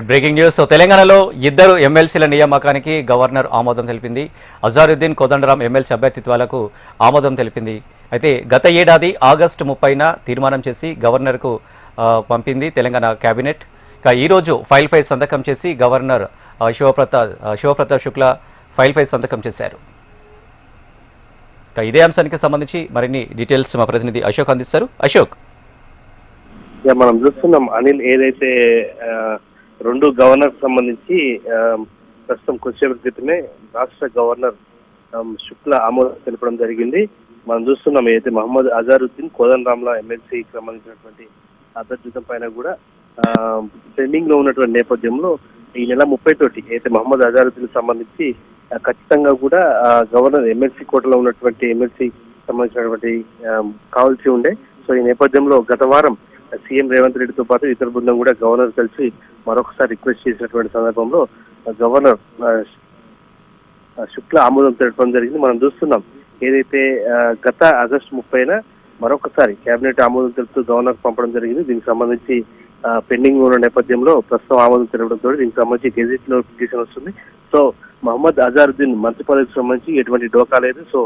Breaking news. తెలంగాణలో ఇద్దరు ఎమ్మెల్సీల నియామకానికి గవర్నర్ ఆమోదం తెలిపింది. అజారుద్దీన్, కోదండరాం ఎమ్మెల్సీ అభ్యర్థిత్వాలకు ఆమోదం తెలిపింది. అయితే గత ఏడాది ఆగస్టు 30న తీర్మానం చేసి గవర్నర్కు పంపింది తెలంగాణ కేబినెట్. ఇక ఈరోజు ఫైల్పై సంతకం చేసి గవర్నర్ శివప్రతాప్ శుక్లా ఫైల్పై సంతకం చేశారు. ఇక ఇదే అంశానికి సంబంధించి మరిన్ని డీటెయిల్స్ మా ప్రతినిధి అశోక్ అందిస్తారు. అశోక్, మనం చూస్తున్నాం అనిల్ ఏదైతే రెండు గవర్నర్ సంబంధించి ప్రస్తుతం కొద్దిసేపటి క్రితమే రాష్ట్ర గవర్నర్ శుక్లా ఆమోదం తెలపడం జరిగింది. మనం చూస్తున్నాం ఏదైతే మహమ్మద్ అజారుద్దీన్, కోదండరాంల ఎమ్మెల్సీకి సంబంధించినటువంటి అభ్యర్థిత్వం పైన కూడా పెండింగ్ లో ఉన్నటువంటి నేపథ్యంలో ఈ నెల 30 అయితే మహమ్మద్ అజారుద్దీన్ సంబంధించి ఖచ్చితంగా కూడా గవర్నర్ ఎమ్మెల్సీ కోటలో ఉన్నటువంటి ఎమ్మెల్సీ సంబంధించినటువంటి కావాల్సి ఉండే. సో ఈ నేపథ్యంలో గత వారం సీఎం రేవంత్ రెడ్డితో పాటు ఇతర బృందం కూడా గవర్నర్ కలిసి మరొకసారి రిక్వెస్ట్ చేసినటువంటి సందర్భంలో గవర్నర్ శుక్లా ఆమోదం తెలపడం జరిగింది. మనం చూస్తున్నాం ఏదైతే గత ఆగస్టు 30న మరొకసారి కేబినెట్ ఆమోదం తెలుపుతూ గవర్నర్ పంపడం జరిగింది. దీనికి సంబంధించి పెండింగ్ ఉన్న నేపథ్యంలో ప్రస్తుతం ఆమోదం తెలపడంతో దీనికి సంబంధించి గెజిట్ నోటిఫికేషన్ వస్తుంది. సో మహమ్మద్ అజారుద్దీన్ మంత్రి పదవికి సంబంధించి ఎటువంటి డోకా లేదు. సో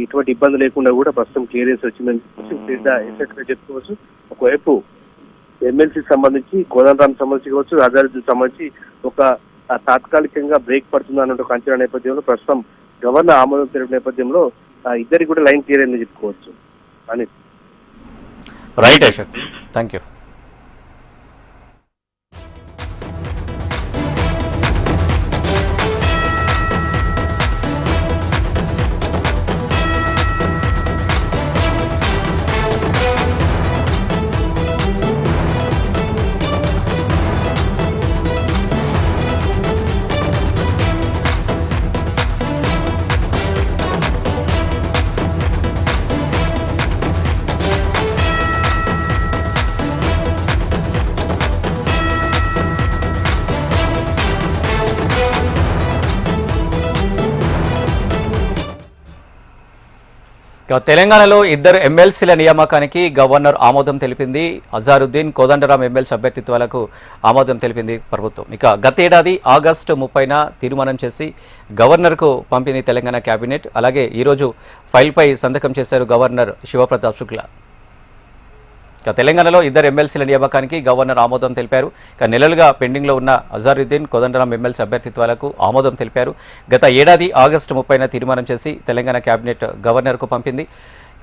ఇటువంటి ఇబ్బంది లేకుండా కూడా ప్రస్తుతం క్లియరెన్స్ వచ్చిందని చెప్పుకోవచ్చు. ఒకవైపు ఎమ్మెల్సీ సంబంధించి కోదండరాం సంబంధించి కావచ్చు, అజారుద్దీన్ సంబంధించి ఒక తాత్కాలికంగా బ్రేక్ పడుతుంది అన్న ఒక అంచనా నేపథ్యంలో ప్రస్తుతం గవర్నర్ ఆమోదం తెలిపిన నేపథ్యంలో ఇద్దరికి కూడా లైన్ క్లియర్ అని చెప్పుకోవచ్చు. అని రైట్ అశోక్, థ్యాంక్ యూ. తెలంగాణలో ఇద్దరు ఎమ్మెల్సీల నియామకానికి గవర్నర్ ఆమోదం తెలిపింది. అజారుద్దీన్, కోదండరాం ఎమ్మెల్సీ అభ్యర్థిత్వాలకు ఆమోదం తెలిపింది ప్రభుత్వం. ఇక గతేడాది ఆగస్టు 30న తీర్మానం చేసి గవర్నర్కు పంపింది తెలంగాణ కేబినెట్. అలాగే ఈరోజు ఫైల్పై సంతకం చేశారు గవర్నర్ శివప్రతాప్ శుక్లా. ఇక తెలంగాణలో ఇద్దరు ఎమ్మెల్సీల నియామకానికి గవర్నర్ ఆమోదం తెలిపారు. ఇక నెలలుగా పెండింగ్లో ఉన్న అజారుద్దీన్, కోదండరాం ఎమ్మెల్సీ అభ్యర్థిత్వాలకు ఆమోదం తెలిపారు. గత ఏడాది ఆగస్టు 30న తీర్మానం చేసి తెలంగాణ కేబినెట్ గవర్నర్కు పంపింది.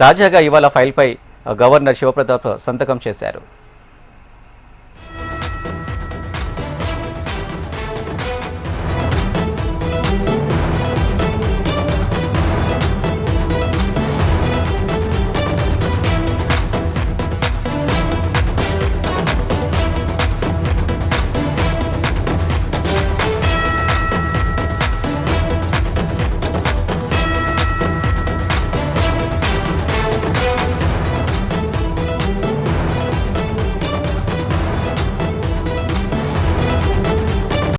తాజాగా ఇవాళ ఫైల్పై గవర్నర్ శివప్రతాప్ సంతకం చేశారు.